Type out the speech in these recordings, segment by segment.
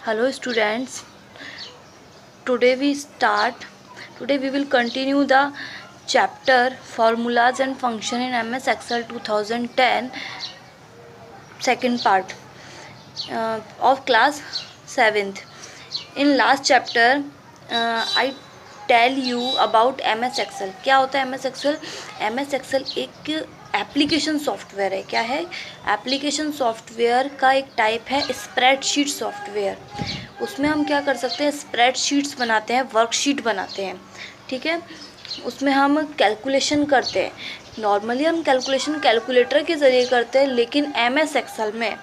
Hello students, today we will continue the chapter Formulas and Function in MS Excel 2010 second part of class 7th. In last chapter I tell you about MS Excel. क्या होता है MS Excel? MS Excel एक application software है. क्या है? Application software का एक type है स्प्रेडशीट सॉफ्टवेयर. उसमें हम क्या कर सकते हैं? स्प्रेडशीट्स बनाते हैं, वर्कशीट बनाते हैं. ठीक है, उसमें हम कैलकुलेशन करते हैं. नॉर्मली हम कैलकुलेशन कैलकुलेटर के ज़रिए करते हैं, लेकिन MS एक्सेल में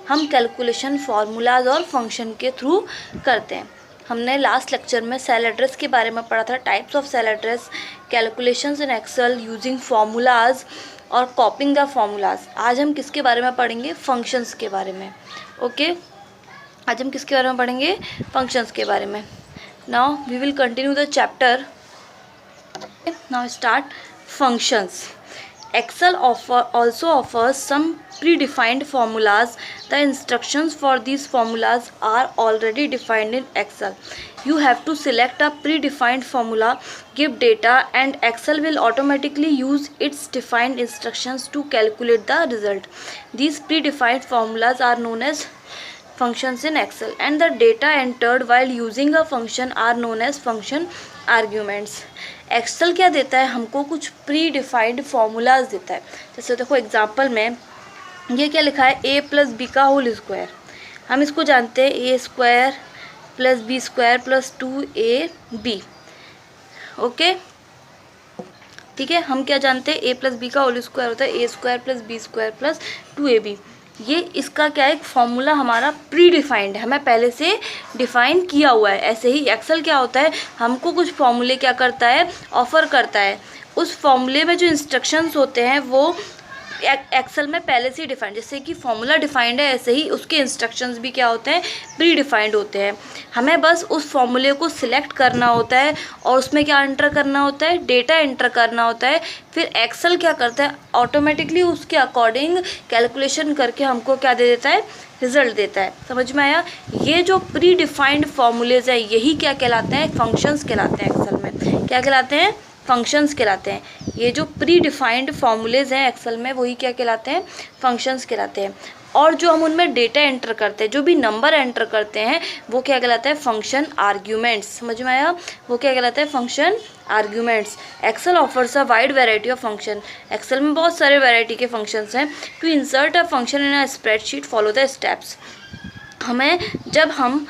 हम कैलकुलेशन फार्मूलाज और फंक्शन के थ्रू करते हैं. हमने लास्ट लेक्चर में सेल एड्रेस के बारे में पढ़ा था, types of cell address, calculations in Excel using formulas और कॉपिंग द फार्मूलाज. आज हम किसके बारे में पढ़ेंगे? फंक्शंस के बारे में. ओके, आज हम किसके बारे में पढ़ेंगे? फंक्शंस के बारे में. Now we will continue the chapter. Now start functions. Excel also offers some predefined formulas. The instructions for these formulas are already defined in Excel. You have to select a predefined formula, give data, and Excel will automatically use its defined instructions to calculate the result. These predefined formulas are known as functions in Excel, and the data entered while using a function are known as function arguments. Excel क्या देता है हमको? कुछ pre defined formulas देता है. जैसे देखो example में ये क्या लिखा है? a प्लस बी का होल स्क्वायर. हम इसको जानते हैं A square plus B square plus 2ab. Okay, ठीक है, हम क्या जानते हैं? a प्लस बी का होल स्क्वायर होता है a square plus B square plus 2ab. ये इसका क्या है? एक फॉर्मूला हमारा प्री डिफाइंड है, हमें पहले से डिफाइन किया हुआ है. ऐसे ही एक्सेल क्या होता है? हमको कुछ फॉर्मूले क्या करता है? ऑफ़र करता है. उस फॉर्मूले में जो इंस्ट्रक्शंस होते हैं वो एक्सेल में पहले से ही डिफाइंड. जैसे कि फॉर्मूला डिफाइंड है, ऐसे ही उसके इंस्ट्रक्शंस भी क्या होते हैं? प्री डिफाइंड होते हैं. हमें बस उस फॉर्मूले को सिलेक्ट करना होता है और उसमें क्या एंटर करना होता है? डेटा एंटर करना होता है. फिर एक्सेल क्या करता है? ऑटोमेटिकली उसके अकॉर्डिंग कैलकुलेशन करके हमको क्या दे देता है? रिजल्ट देता है. समझ में आया? ये जो प्री डिफाइंड फॉर्मूलेज है यही क्या कहलाते हैं? फंक्शंस कहलाते हैं. एक्सेल में क्या कहलाते हैं? फंक्शंस कहलाते हैं. ये जो प्री डिफाइंड फार्मूलेज हैं एक्सेल में वही क्या कहलाते हैं? फंक्शंस कहलाते हैं. और जो हम उनमें डेटा एंटर करते हैं, जो भी नंबर एंटर करते हैं वो क्या कहलाता है? Function arguments. समझ में आया? वो क्या कहलाता है? Function arguments. Excel offers a wide variety of function. Excel में बहुत सारे वैरायटी के फंक्शंस हैं. To insert a function in a spreadsheet follow the steps. हमें जब हम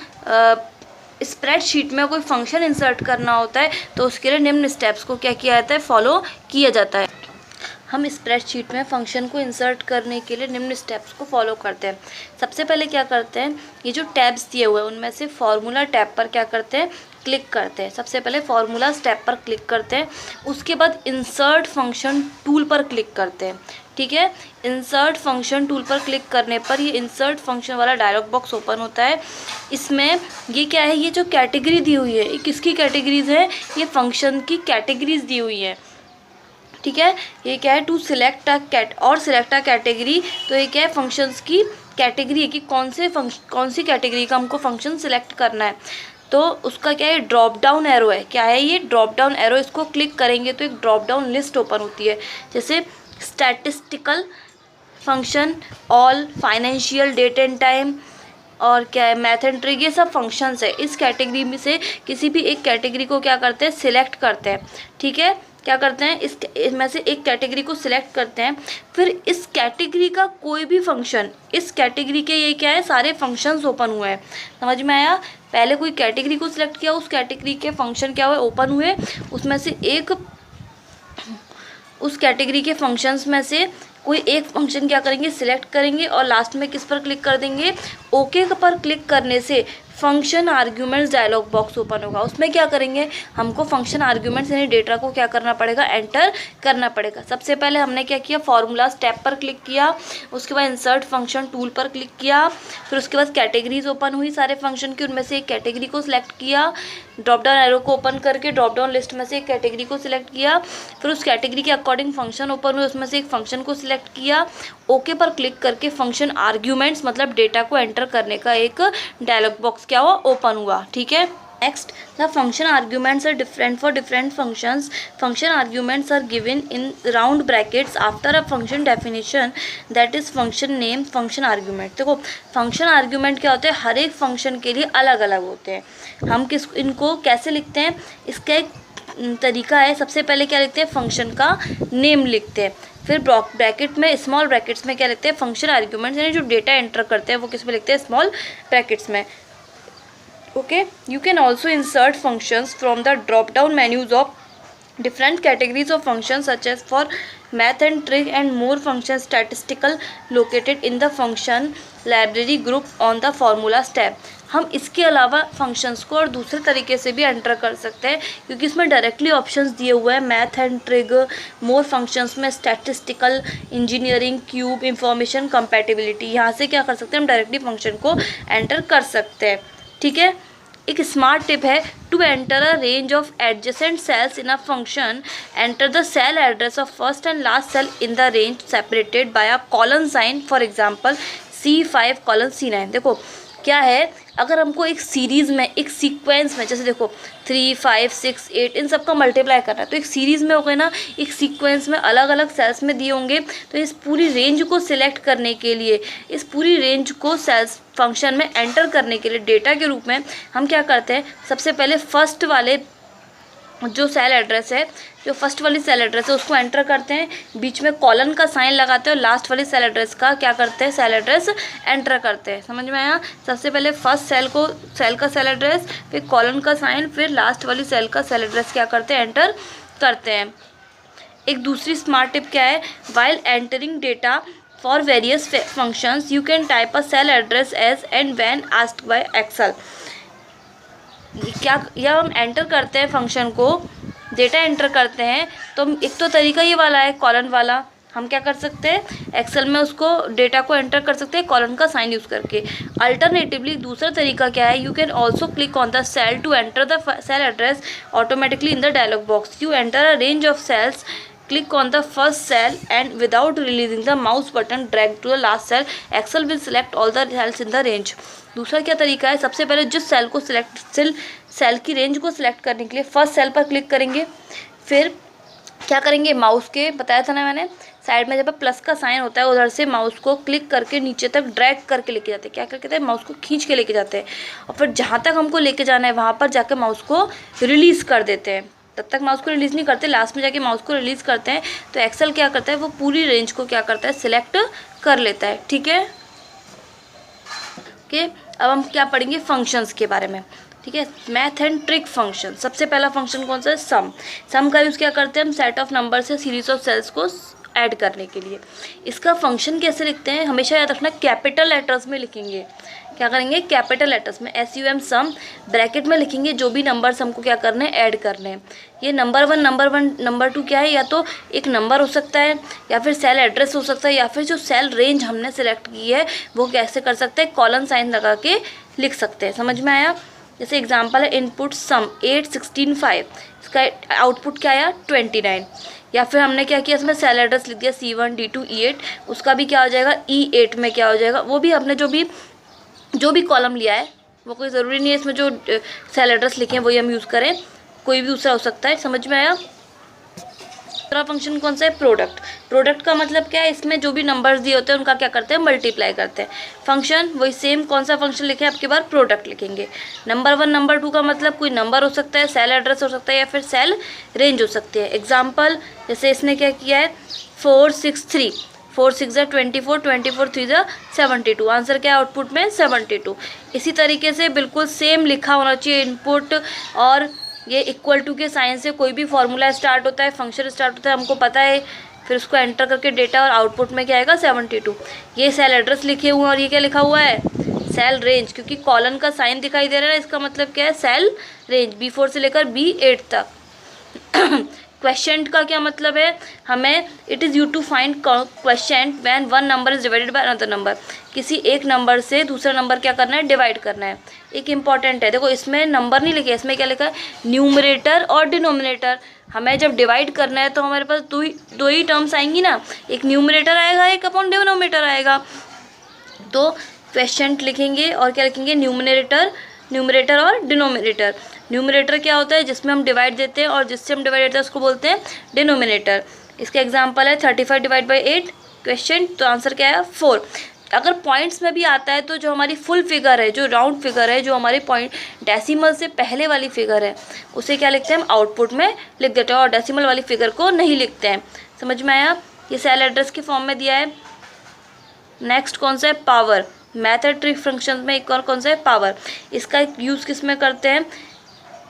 स्प्रेडशीट में कोई फंक्शन इंसर्ट करना होता है तो उसके लिए निम्न स्टेप्स को क्या किया जाता है? फॉलो किया जाता है. हम स्प्रेडशीट में फंक्शन को इंसर्ट करने के लिए निम्न स्टेप्स को फॉलो करते हैं. सबसे पहले क्या करते हैं? ये जो टैब्स दिए हुए हैं उनमें से फार्मूला टैब पर क्या करते हैं? क्लिक करते हैं. सबसे पहले फार्मूला टैब पर क्लिक करते हैं. उसके बाद इंसर्ट फंक्शन टूल पर क्लिक करते हैं. ठीक है, इंसर्ट फंक्शन टूल पर क्लिक करने पर ये इंसर्ट फंक्शन वाला डायलॉग बॉक्स ओपन होता है. इसमें ये क्या है? ये जो कैटेगरी दी हुई है ये किसकी कैटेगरीज है? ये फंक्शन की कैटेगरीज दी हुई है. ठीक है, ये क्या है? To select a select a category. तो ये क्या है? फंक्शंस की कैटेगरी है कि कौन सी कैटेगरी का हमको फंक्शन सिलेक्ट करना है. तो उसका क्या है? ड्रॉप डाउन एरो है. क्या है ये? Drop down arrow. इसको क्लिक करेंगे तो एक ड्रॉप डाउन लिस्ट ओपन होती है. जैसे statistical function, all, financial, date and time और क्या है? Math and trig. ये सब फंक्शंस है. इस कैटेगरी में से किसी भी एक कैटेगरी को क्या करते हैं? सिलेक्ट करते हैं. ठीक है, क्या करते हैं? इसमें से एक कैटेगरी को सिलेक्ट करते हैं. फिर इस कैटेगरी का कोई भी फंक्शन, इस कैटेगरी के ये क्या है? सारे फंक्शंस ओपन हुए हैं. समझ में आया? पहले कोई कैटेगरी को सिलेक्ट किया, उस कैटेगरी के फंक्शन क्या हुए? ओपन हुए. उसमें से उस कैटेगरी के फंक्शंस में से कोई एक फंक्शन क्या करेंगे? सिलेक्ट करेंगे और लास्ट में किस पर क्लिक कर देंगे? ओके पर क्लिक करने से function arguments dialog box open होगा. उसमें क्या करेंगे? हमको फंक्शन आर्ग्यूमेंट्स यानी डेटा को क्या करना पड़ेगा? एंटर करना पड़ेगा. सबसे पहले हमने क्या किया? फार्मूलाज टैब पर क्लिक किया. उसके बाद इंसर्ट फंक्शन टूल पर क्लिक किया. फिर उसके बाद कैटेगरीज ओपन हुई सारे फंक्शन की. उनमें से एक कैटेगरी को सिलेक्ट किया. ड्रॉप डाउन एरो को ओपन करके ड्रॉप डाउन लिस्ट में से एक कैटेगरी को सिलेक्ट किया. फिर उस कैटेगरी के अकॉर्डिंग फंक्शन ओपन हुए, उसमें से एक फंक्शन को सिलेक्ट किया. ओके पर क्लिक करके फंक्शन आर्ग्यूमेंट्स मतलब डेटा को एंटर करने का एक डायलॉग बॉक्स बॉक्स क्या हुआ, ओपन हुआ। ठीक है, next the function arguments are different for different functions. Function arguments are given in round brackets after a function definition that is function name function argument. देखो function argument क्या होते हैं, हर एक फंक्शन के लिए अलग अलग होते हैं। हम इनको कैसे लिखते हैं, इसका एक तरीका है। सबसे पहले क्या लिखते हैं, फंक्शन का नेम लिखते हैं, फिर ब्रैकेट में स्मॉल ब्रैकेट्स में क्या लिखते हैं, फंक्शन आर्ग्यूमेंट्स, यानी जो डेटा एंटर करते हैं वो किस में लिखते हैं, स्मॉल ब्रैकेट्स में। Okay, you can also insert functions from the drop down menus of different categories of functions such as for math and trig and more function statistical located in the function library group on the formulas tab। हम इसके अलावा functions को और दूसरे तरीके से भी enter कर सकते हैं, क्योंकि इसमें डायरेक्टली ऑप्शंस दिए हुए हैं, मैथ एंड ट्रिग, मोर फंक्शंस में statistical, engineering, cube, information, compatibility. यहाँ से क्या कर सकते हैं, हम डायरेक्टली फंक्शन को एंटर कर सकते हैं। ठीक है, एक स्मार्ट टिप है, to enter a range of adjacent cells in a function enter the cell address of first and last cell in the range separated by a colon sign, for example C5 colon C9। देखो क्या है, अगर हमको एक series में, एक sequence में, जैसे देखो 3, 5, 6, 8 इन सब का मल्टीप्लाई करना है, तो एक सीरीज़ में हो गए ना, एक सीक्वेंस में अलग अलग सेल्स में दिए होंगे, तो इस पूरी रेंज को सिलेक्ट करने के लिए, इस पूरी रेंज को सेल्स फंक्शन में एंटर करने के लिए डेटा के रूप में हम क्या करते हैं, सबसे पहले फर्स्ट वाले जो सेल एड्रेस है, जो फर्स्ट वाली सेल एड्रेस है उसको एंटर करते हैं, बीच में कॉलन का साइन लगाते हैं और लास्ट वाली सेल एड्रेस का क्या करते हैं, सेल एड्रेस एंटर करते हैं। समझ में आया, सबसे पहले फर्स्ट सेल का सेल एड्रेस, फिर कॉलन का साइन, फिर लास्ट वाली सेल का सेल एड्रेस क्या करते हैं, एंटर करते हैं। एक दूसरी स्मार्ट टिप क्या है, while entering data for various functions you can type a cell address as and when asked by Excel. क्या, या हम एंटर करते हैं फंक्शन को, डेटा एंटर करते हैं, तो एक तो तरीका ये वाला है कॉलन वाला, हम क्या कर सकते हैं, एक्सेल में उसको डेटा को एंटर कर सकते हैं कॉलन का साइन यूज़ करके। अल्टरनेटिवली दूसरा तरीका क्या है, you can also click on the cell to enter the cell address automatically in the dialog box. You enter a range of cells, click on the first cell and without releasing the mouse button drag to the last cell, Excel will select all the cells in the range। दूसरा क्या तरीका है, सबसे पहले जिस cell को cell की range को सिलेक्ट करने के लिए फर्स्ट सेल पर क्लिक करेंगे, फिर क्या करेंगे, माउस के, बताया था ना मैंने, साइड में जब प्लस का साइन होता है उधर से माउस को क्लिक करके नीचे तक ड्रैग करके लेके जाते हैं, क्या करके, माउस को खींच के लेके जाते हैं, और फिर जहाँ तक हमको लेके जाना है वहाँ पर जाकर माउस को रिलीज़ कर देते हैं। तब तक माउस को रिलीज़ नहीं करते, लास्ट में जाके माउस को रिलीज़ करते हैं, तो एक्सेल क्या करता है, वो पूरी रेंज को क्या करता है, सिलेक्ट कर लेता है। ठीक है, ओके, अब हम क्या पढ़ेंगे, फंक्शंस के बारे में। ठीक है, मैथ एंड ट्रिक फंक्शन। सबसे पहला फंक्शन कौन सा है, सम का यूज़ क्या करते हैं हम, सेट ऑफ नंबर से सीरीज ऑफ सेल्स को ऐड करने के लिए। इसका फंक्शन कैसे लिखते हैं, हमेशा याद रखना, कैपिटल लेटर्स में लिखेंगे। क्या करेंगे, कैपिटल लेटर्स में, SUM सम, ब्रैकेट में लिखेंगे जो भी नंबर्स हमको क्या करने हैं, ऐड करने हैं। ये नंबर वन, नंबर टू क्या है, या तो एक नंबर हो सकता है, या फिर सेल एड्रेस हो सकता है, या फिर जो सेल रेंज हमने सेलेक्ट की है वो कैसे कर सकते हैं, कॉलन साइन लगा के लिख सकते हैं। समझ में आया, जैसे एग्जाम्पल है, इनपुट सम 8, 16, 5, इसका आउटपुट क्या आया, 29। या फिर हमने क्या किया, इसमें सेल एड्रेस लिख दिया C1, D2, E8, उसका भी क्या हो जाएगा, E8 में क्या हो जाएगा, वो भी हमने जो भी कॉलम लिया है, वो कोई ज़रूरी नहीं है इसमें जो सेल एड्रेस लिखे हैं वही हम यूज़ करें, कोई भी दूसरा हो सकता है। समझ में आया। दूसरा फंक्शन कौन सा है, प्रोडक्ट। प्रोडक्ट का मतलब क्या है, इसमें जो भी नंबर्स दिए होते हैं उनका क्या करते हैं, मल्टीप्लाई करते हैं। फंक्शन वही सेम, कौन सा फंक्शन लिखे आपके बार, प्रोडक्ट लिखेंगे। नंबर 1, नंबर 2 का मतलब कोई नंबर हो सकता है, सेल एड्रेस हो सकता है, या फिर सेल रेंज हो सकती है। एग्जाम्पल, जैसे इसने क्या किया है, 4, 6, 3, 4, 6 = 24, 24, 3 = 72। आंसर क्या है आउटपुट में, 72। इसी तरीके से बिल्कुल सेम लिखा होना चाहिए इनपुट, और ये इक्वल टू के साइन से कोई भी फार्मूला स्टार्ट होता है, फंक्शन स्टार्ट होता है, हमको पता है, फिर उसको एंटर करके डेटा, और आउटपुट में क्या आएगा, 72। ये सेल एड्रेस लिखे हुए हैं, और ये क्या लिखा हुआ है, सेल रेंज, क्योंकि कॉलन का साइन दिखाई दे रहा है, इसका मतलब क्या है, सेल रेंज, B4 से लेकर B8 तक। क्वेश्चन का क्या मतलब है, हमें it is use to find question when one number is divided by another number. किसी एक नंबर से दूसरा नंबर क्या करना है, डिवाइड करना है। एक इंपॉर्टेंट है, देखो इसमें नंबर नहीं लिखे, इसमें क्या लिखा है, न्यूमरेटर और डिनोमिनेटर। हमें जब डिवाइड करना है तो हमारे पास दो ही टर्म्स आएंगी ना, एक न्यूमरेटर आएगा, एक अपॉन डिनोमिनेटर आएगा। तो क्वेश्चन लिखेंगे और क्या लिखेंगे, न्यूमरेटर न्यूमरेटर और डिनोमिनेटर। न्यूमरेटर क्या होता है, जिसमें हम डिवाइड देते हैं, और जिससे हम डिवाइड देते हैं उसको बोलते हैं डिनोमिनेटर। इसका एग्जांपल है 35 डिवाइड बाई 8 क्वेश्चन, तो आंसर क्या है 4। अगर पॉइंट्स में भी आता है तो जो हमारी फुल फिगर है, जो राउंड फिगर है, जो हमारी पॉइंट डेसिमल से पहले वाली फिगर है, उसे क्या लिखते हैं हम आउटपुट में लिख देते हैं, और डेसिमल वाली फिगर को नहीं लिखते हैं। समझ में आया? ये सेल एड्रेस के फॉर्म में दिया है। नेक्स्ट कौन सा है, पावर। मैथड ट्रिक फंक्शन में एक और कौन सा है, पावर। इसका यूज़ किस में करते हैं,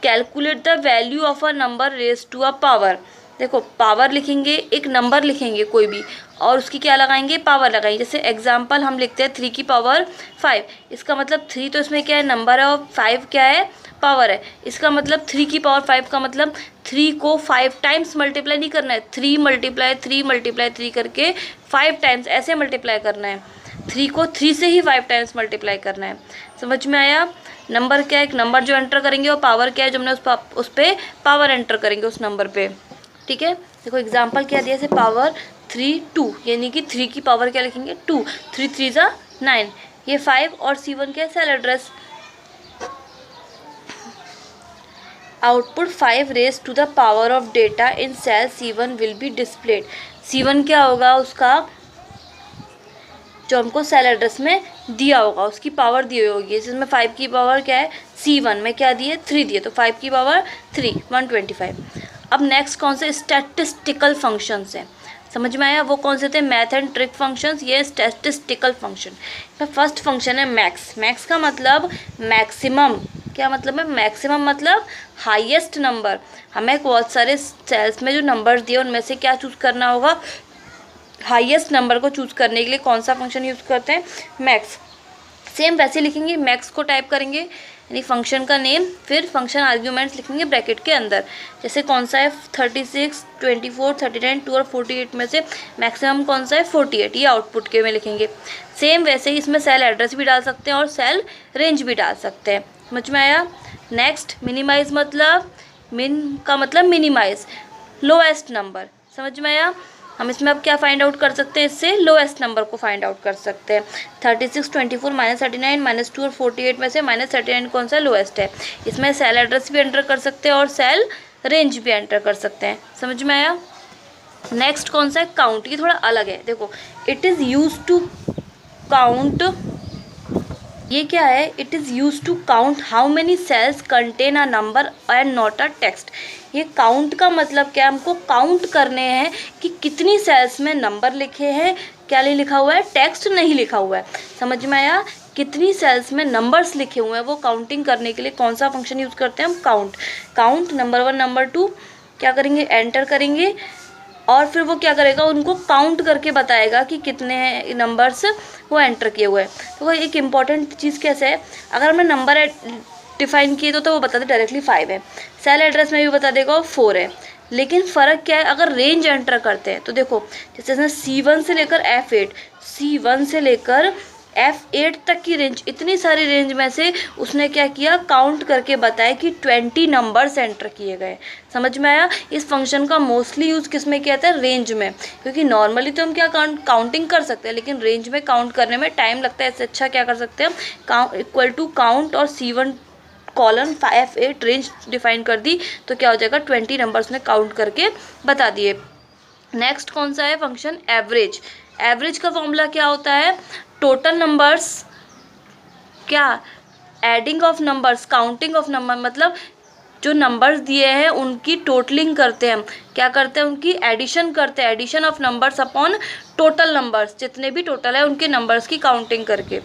calculate the value of a number raise to a power. देखो पावर लिखेंगे, एक नंबर लिखेंगे कोई भी, और उसकी क्या लगाएंगे, पावर लगाएंगे। जैसे एग्जांपल हम लिखते हैं 3 की पावर 5, इसका मतलब 3 तो इसमें क्या है, नंबर है, और 5 क्या है, पावर है। इसका मतलब 3 की पावर 5 का मतलब 3 को 5 टाइम्स मल्टीप्लाई नहीं करना है, 3 मल्टीप्लाई 3 करके 5 टाइम्स ऐसे मल्टीप्लाई करना है। 3 को 3 से ही 5 टाइम्स मल्टीप्लाई करना है। समझ में आया? नंबर क्या है, एक नंबर जो एंटर करेंगे, और पावर क्या है, जो हमने उस पर पावर एंटर करेंगे उस नंबर पे। ठीक है, देखो एग्जांपल क्या दिया, जैसे पावर 3 2, यानी कि 3 की पावर क्या लिखेंगे 2, 3 3 ज़ा 9, ये 5 और C1 क्या है, cell address. Output 5 raise to the power of data in cell C1 will be displayed. C1 क्या होगा, उसका जो हमको सेल एड्रेस में दिया होगा, उसकी पावर दी हुई होगी। जिसमें 5 की पावर क्या है, C1 में क्या दिए, 3 दिए, तो 5 की पावर 3 125। अब नेक्स्ट कौन से स्टैटिस्टिकल फंक्शंस हैं, समझ में आया? वो कौन से थे, मैथ एंड ट्रिक फंक्शंस, ये स्टैटिस्टिकल फंक्शन। फर्स्ट फंक्शन है मैक्स। मैक्स का मतलब मैक्सिमम। क्या मतलब है, मैक्सिमम मतलब हाईएस्ट नंबर। हमें बहुत सारे सेल्स में जो नंबर्स दिए उनमें से क्या चूज़ करना होगा, हाईएस्ट नंबर को चूज़ करने के लिए कौन सा फंक्शन यूज़ करते हैं, मैक्स। सेम वैसे लिखेंगे, मैक्स को टाइप करेंगे यानी फंक्शन का नेम, फिर फंक्शन आर्ग्यूमेंट्स लिखेंगे ब्रैकेट के अंदर। जैसे कौन सा है 36 24 39 2 और 48 में से मैक्सिमम कौन सा है 48, ये आउटपुट के में लिखेंगे। सेम वैसे ही इसमें सेल एड्रेस भी डाल सकते हैं और सेल रेंज भी डाल सकते हैं। समझ में आया? नेक्स्ट मिनिमाइज मतलब, मिन का मतलब मिनिमाइज, लोएस्ट नंबर। समझ में आया? हम इसमें अब क्या फाइंड आउट कर सकते हैं, इससे लोएस्ट नंबर को फाइंड आउट कर सकते हैं। 36 24 -39 -2 और 48 में से -39 कौन सा लोएस्ट है। इसमें सेल एड्रेस भी एंटर कर सकते हैं और सेल रेंज भी एंटर कर सकते हैं। समझ में आया? नेक्स्ट कौन सा है, काउंट। ये थोड़ा अलग है, देखो it is use to count. ये क्या है, it is use to count how many cells contain a number and not a text. ये काउंट का मतलब क्या, हमको काउंट करने हैं कि कितनी सेल्स में नंबर लिखे हैं, क्या नहीं लिखा हुआ है, टेक्स्ट नहीं लिखा हुआ है। समझ में आया? कितनी सेल्स में नंबर्स लिखे हुए हैं, वो काउंटिंग करने के लिए कौन सा फंक्शन यूज़ करते हैं हम, काउंट। काउंट नंबर 1 नंबर 2 क्या करेंगे, एंटर करेंगे, और फिर वो क्या करेगा, उनको काउंट करके बताएगा कि कितने नंबर्स वो एंटर किए हुए हैं। तो वो एक इम्पॉर्टेंट चीज़ कैसे है, अगर हमने नंबर डिफाइन किए तो वो बता दे डायरेक्टली 5 है, सेल एड्रेस में भी बता देगा वो 4 है। लेकिन फ़र्क क्या है, अगर रेंज एंटर करते हैं तो देखो जैसे C1 से लेकर F8, C1 से लेकर F8 तक की रेंज, इतनी सारी रेंज में से उसने क्या किया, काउंट करके बताया कि 20 नंबर्स एंटर किए गए। समझ में आया? इस फंक्शन का मोस्टली यूज़ किस में किया जाता है, रेंज में, क्योंकि नॉर्मली तो हम क्या काउंटिंग कर सकते हैं, लेकिन रेंज में काउंट करने में टाइम लगता है। इससे अच्छा क्या कर सकते हैं हम, इक्वल टू काउंट और C1 colon F8 range define कर दी, तो क्या हो जाएगा 20 नंबर्स ने काउंट करके बता दिए। नेक्स्ट कौन सा है फंक्शन, एवरेज। एवरेज का फॉर्मूला क्या होता है, टोटल नंबर्स, क्या adding of numbers, counting of number, मतलब जो नंबर्स दिए हैं उनकी टोटलिंग करते हैं हम, क्या करते हैं, उनकी एडिशन करते हैं, addition of numbers upon total numbers, जितने भी टोटल है उनके नंबर्स की काउंटिंग करके।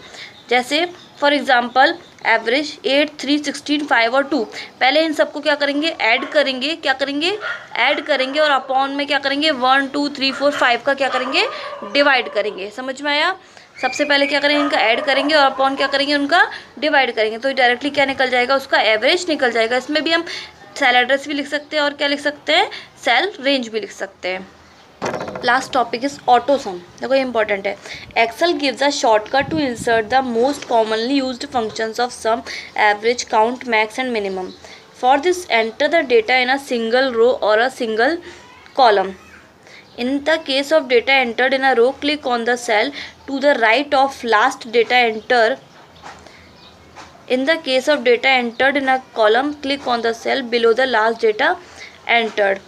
जैसे फॉर एग्जांपल एवरेज 8 3 16 5 और 2, पहले इन सबको क्या करेंगे, ऐड करेंगे, क्या करेंगे, ऐड करेंगे, और अपॉन में क्या करेंगे 1 2 3 4 5 का क्या करेंगे, डिवाइड करेंगे। समझ में आया? सबसे पहले क्या करेंगे, इनका ऐड करेंगे और अपॉन क्या करेंगे, उनका डिवाइड करेंगे, तो डायरेक्टली क्या निकल जाएगा, उसका एवरेज निकल जाएगा। इसमें भी हम सेल एड्रेस भी लिख सकते हैं और क्या लिख सकते हैं, सेल रेंज भी लिख सकते हैं। Last topic is AutoSum. देखो ये इंपॉर्टेंट है। Excel gives a shortcut to insert the most commonly used functions of sum, average, count, max and minimum. For this enter the data in a single row और a single column. In the case of data entered in a row, click on the cell to the right of last data enter In the case of data entered in a column, click on the cell below the last data entered.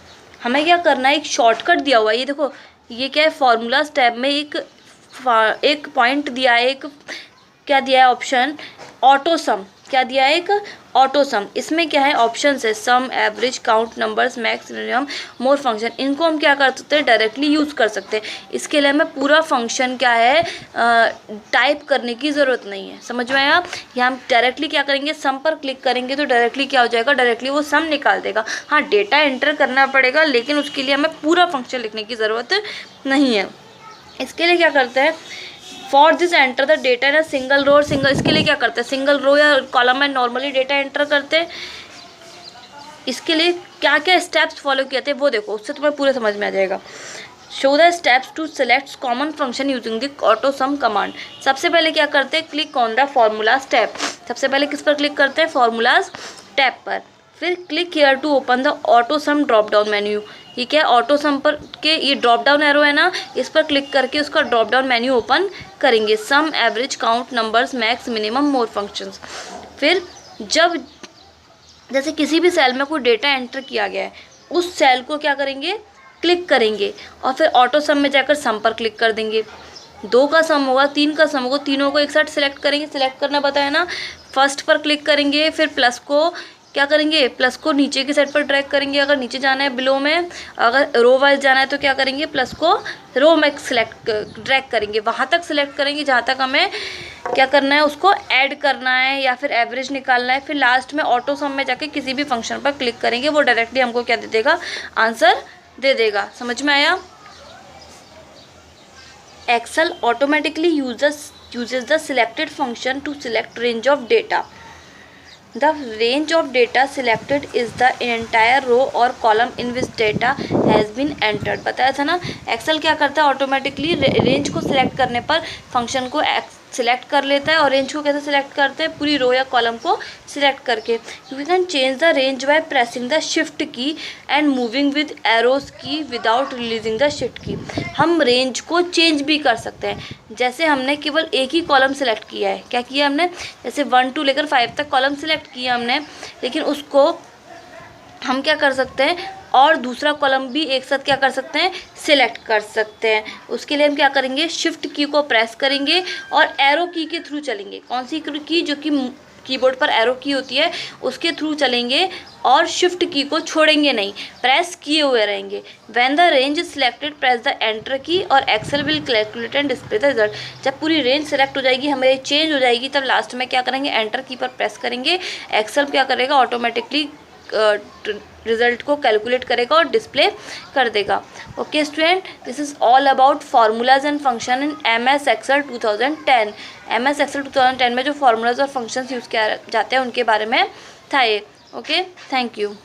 हमें क्या करना है, एक shortcut दिया हुआ है, ये देखो ये क्या है, फॉर्मूला स्टेप में एक पॉइंट दिया है, एक क्या दिया है ऑप्शन, ऑटो सम, क्या दिया है, एक ऑटो सम। इसमें क्या है ऑप्शन है, sum, average, count numbers, max, minimum, more function. इनको हम क्या कर सकते हैं, डायरेक्टली यूज़ कर सकते हैं। इसके लिए हमें पूरा फंक्शन क्या है टाइप करने की ज़रूरत नहीं है। समझ में आया? यहाँ हम डायरेक्टली क्या करेंगे, सम पर क्लिक करेंगे तो डायरेक्टली क्या हो जाएगा, डायरेक्टली वो सम निकाल देगा। हाँ, डेटा एंटर करना पड़ेगा, लेकिन उसके लिए हमें पूरा फंक्शन लिखने की ज़रूरत नहीं है। इसके लिए क्या करते हैं, for this enter the data in a single row और सिंगल, इसके लिए क्या करते हैं, सिंगल रो या कॉलम में नॉर्मली डेटा एंटर करते हैं। इसके लिए क्या क्या स्टेप्स फॉलो किए थे वो देखो, उससे तुम्हें पूरे समझ में आ जाएगा। Show the steps to select common function using the auto sum command. सबसे पहले क्या करते हैं, click on the formula step. सबसे पहले किस पर क्लिक करते हैं, फॉर्मूलाज टैब पर। फिर click here to open the auto sum drop down menu. ये क्या है, ऑटो सम पर के ये ड्रॉप डाउन एरो है ना, इस पर क्लिक करके उसका ड्रॉप डाउन मेन्यू ओपन करेंगे। Sum, average, count numbers, max, minimum, more functions. फिर जब जैसे किसी भी सेल में कोई डेटा एंटर किया गया है, उस सेल को क्या करेंगे, क्लिक करेंगे और फिर ऑटो सम में जाकर सम पर क्लिक कर देंगे। 2 का सम होगा, 3 का सम होगा, तीनों को एक साथ सिलेक्ट करेंगे। सिलेक्ट करना बताया ना, फर्स्ट पर क्लिक करेंगे, फिर प्लस को क्या करेंगे, प्लस को नीचे की साइड पर ड्रैग करेंगे अगर नीचे जाना है, बिलो में अगर रो वाइज जाना है तो क्या करेंगे, प्लस को रो में सिलेक्ट ड्रैग करेंगे, वहाँ तक सिलेक्ट करेंगे जहाँ तक हमें क्या करना है, उसको ऐड करना है या फिर एवरेज निकालना है। फिर लास्ट में ऑटो सम में जाके किसी भी फंक्शन पर क्लिक करेंगे, वो डायरेक्टली हमको क्या दे देगा, आंसर दे देगा। समझ में आया? Excel automatically uses the selected function to select range of data. The range of data selected is the entire row or column in which data has been entered. बताया था ना, एक्सेल क्या करता है, ऑटोमेटिकली रेंज को select करने पर function को सिलेक्ट कर लेता है। और रेंज को कैसे सिलेक्ट करते हैं, पूरी रो या कॉलम को सिलेक्ट करके। You can change the range by pressing the shift की एंड मूविंग विद एरोज की विदाउट रिलीजिंग द शिफ्ट की। हम रेंज को चेंज भी कर सकते हैं। जैसे हमने केवल एक ही कॉलम सिलेक्ट किया है, क्या किया हमने, जैसे 1 to लेकर 5 तक कॉलम सिलेक्ट किया हमने, लेकिन उसको हम क्या कर सकते हैं, और दूसरा कॉलम भी एक साथ क्या कर सकते हैं, सिलेक्ट कर सकते हैं। उसके लिए हम क्या करेंगे, शिफ्ट की को प्रेस करेंगे और एरो की के थ्रू चलेंगे। कौन सी की, जो कि कीबोर्ड पर एरो की होती है, उसके थ्रू चलेंगे और शिफ्ट की को छोड़ेंगे नहीं, प्रेस किए हुए रहेंगे। When the range is selected press the enter key और Excel will calculate and display the result. जब पूरी रेंज सेलेक्ट हो जाएगी, हमारी चेंज हो जाएगी, तब लास्ट में क्या करेंगे, एंटर की पर प्रेस करेंगे। एक्सेल क्या करेगा, ऑटोमेटिकली रिजल्ट को कैलकुलेट करेगा और डिस्प्ले कर देगा। Okay student, this is all about formulas and function in MS Excel 2010। MS Excel 2010 में जो फार्मूलाज और फंक्शंस यूज़ किया जाते हैं उनके बारे में था ये। Okay, thank you.